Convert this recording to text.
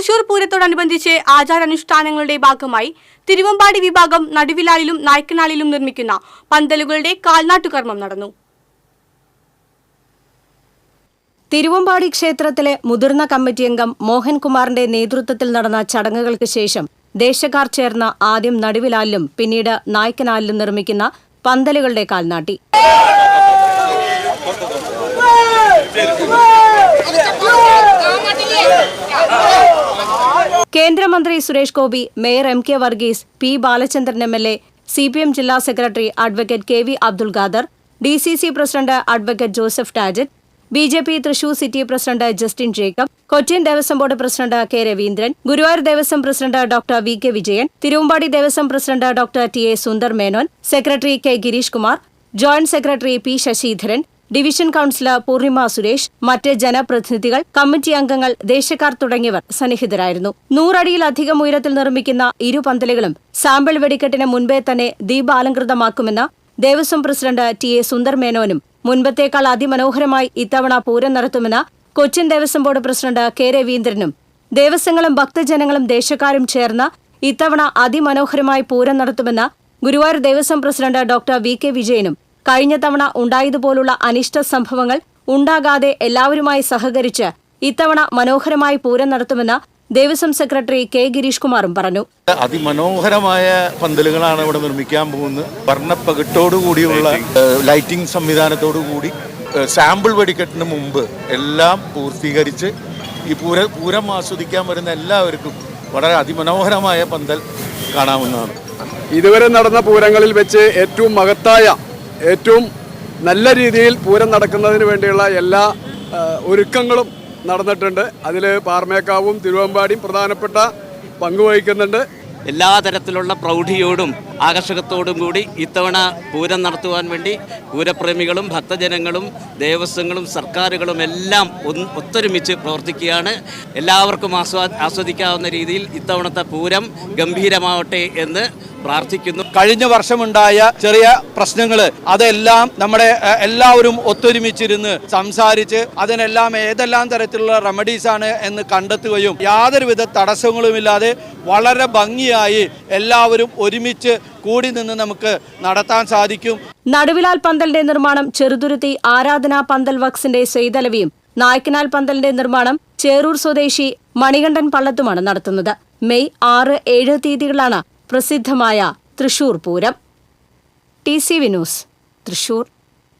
തൃശൂർ പൂരത്തോടനുബന്ധിച്ച് ആചാരാനുഷ്ഠാനങ്ങളുടെ ഭാഗമായി തിരുവമ്പാടി വിഭാഗം നടുവിലാലിലും നായ്ക്കനാലിലും നിർമ്മിക്കുന്ന പന്തലുകളുടെ കാൽനാട്ടുകർമ്മം നടന്നു. തിരുവമ്പാടി ക്ഷേത്രത്തിലെ മുതിർന്ന കമ്മിറ്റി അംഗം മോഹൻകുമാറിന്റെ നേതൃത്വത്തിൽ നടന്ന ചടങ്ങുകൾക്ക് ശേഷം ദേശക്കാർ ചേർന്ന ആദ്യം നടുവിലാലിലും പിന്നീട് നായ്ക്കനാലിലും നിർമ്മിക്കുന്ന പന്തലുകളുടെ കാൽനാട്ടി. കേന്ദ്രമന്ത്രി Suresh Gopi, mayor M K Varghese, P Balachandran MLA, CPM ജില്ലാ secretary advocate KV Abdul Khader, DCC president advocate Joseph Tajet, BJP Thrissur city president Justin Jacob, Cochin Devaswom board president K Raveendran, Guruvayur Devaswom president doctor VK Vijayan, Thiruvambadi Devaswom president doctor TA Sundar Menon, secretary K Girish Kumar, joint secretary P Sasidharan, division councillor Poornima Suresh, മറ്റ് ജനപ്രതിനിധികൾ, committee അംഗങ്ങൾ, ദേശക്കാർ തുടങ്ങിയവർ സന്നിഹിതരായിരുന്നു. 100 അടിയിലധികം ഉയരത്തിൽ നിർമ്മിക്കുന്ന ഇരു പന്തലുകളും sample വെടിക്കെട്ടിന് മുൻപേ തന്നെ ദീപാലങ്കൃതമാക്കുമെന്ന് ദേവസ്വം പ്രസിഡന്റ് TA സുന്ദർ മേനോനും മുൻപത്തേക്കാൾ അതിമനോഹരമായി ഇത്തവണ പൂരം നടത്തുമെന്ന് Cochin Devaswom board president K രവീന്ദ്രനും ദേവസ്വങ്ങളും ഭക്തജനങ്ങളും ദേശക്കാരും ചേർന്ന് ഇത്തവണ അതിമനോഹരമായി പൂരം നടത്തുമെന്ന് Guruvayur Devaswom president doctor VK വിജയനും കഴിഞ്ഞ തവണ ഉണ്ടായതുപോലുള്ള അനിഷ്ട സംഭവങ്ങൾ ഉണ്ടാകാതെ എല്ലാവരുമായി സഹകരിച്ച് ഇത്തവണ മനോഹരമായി പൂരം നടത്തുമെന്ന് ദേവസ്വം സെക്രട്ടറി K ഗിരീഷ് കുമാറും പറഞ്ഞു. അതിമനോഹരമായ പന്തലുകളാണ് ഇവിടെ നിർമ്മിക്കാൻ പോകുന്നത്. വർണ്ണപ്പകിട്ടോടുകൂടിയുള്ള ലൈറ്റിംഗ് സംവിധാനത്തോടുകൂടി സാമ്പിൾ വെടിക്കെട്ടിന് മുമ്പ് എല്ലാം പൂർത്തീകരിച്ച് ഈ പൂരം ആസ്വദിക്കാൻ വരുന്ന എല്ലാവർക്കും വളരെ അതിമനോഹരമായ പന്തൽ കാണാവുന്നതാണ്. ഇതുവരെ നടന്ന പൂരങ്ങളിൽ വെച്ച് ഏറ്റവും മഹത്തായ, ഏറ്റവും നല്ല രീതിയിൽ പൂരം നടക്കുന്നതിന് വേണ്ടിയുള്ള എല്ലാ ഒരുക്കങ്ങളും നടന്നിട്ടുണ്ട്. അതിൽ പാറമേക്കാവും തിരുവമ്പാടിയും പ്രധാനപ്പെട്ട പങ്കുവഹിക്കുന്നുണ്ട്. എല്ലാ തരത്തിലുള്ള പ്രൗഢിയോടും ആകർഷകത്തോടും കൂടി ഇത്തവണ പൂരം നടത്തുവാൻ വേണ്ടി പൂരപ്രേമികളും ഭക്തജനങ്ങളും ദേവസ്വങ്ങളും സർക്കാരുകളും എല്ലാം ഒത്തൊരുമിച്ച് പ്രവർത്തിക്കുകയാണ്. എല്ലാവർക്കും ആസ്വദിക്കാവുന്ന രീതിയിൽ ഇത്തവണത്തെ പൂരം ഗംഭീരമാവട്ടെ എന്ന് പ്രാർത്ഥിക്കുന്നു. കഴിഞ്ഞ വർഷമുണ്ടായ ചെറിയ പ്രശ്നങ്ങൾ അതെല്ലാം നമ്മുടെ എല്ലാവരും ഒത്തൊരുമിച്ചിരുന്ന് സംസാരിച്ച് അതിനെല്ലാം ഏതെല്ലാം തരത്തിലുള്ള റെമഡീസാണ് എന്ന് കണ്ടെത്തുകയും യാതൊരുവിധ തടസ്സങ്ങളുമില്ലാതെ വളരെ ഭംഗിയായി എല്ലാവരും ഒരുമിച്ച് കൂടി നിന്ന് നമുക്ക് നടത്താൻ സാധിക്കും. നടുവിലാൽ പന്തലിന്റെ നിർമ്മാണം ചെറുതുരുത്തി ആരാധന പന്തൽ വക്സിന്റെ സെയ്തലവിയും നായ്ക്കനാൽ പന്തലിന്റെ നിർമ്മാണം ചേറൂർ സ്വദേശി മണികണ്ഠൻ പള്ളത്തുമാണ് നടത്തുന്നത്. മെയ് 6, 7 തീയതികളാണ് പ്രസിദ്ധമായ തൃശൂർ പൂരം. TCV news, Thrissur.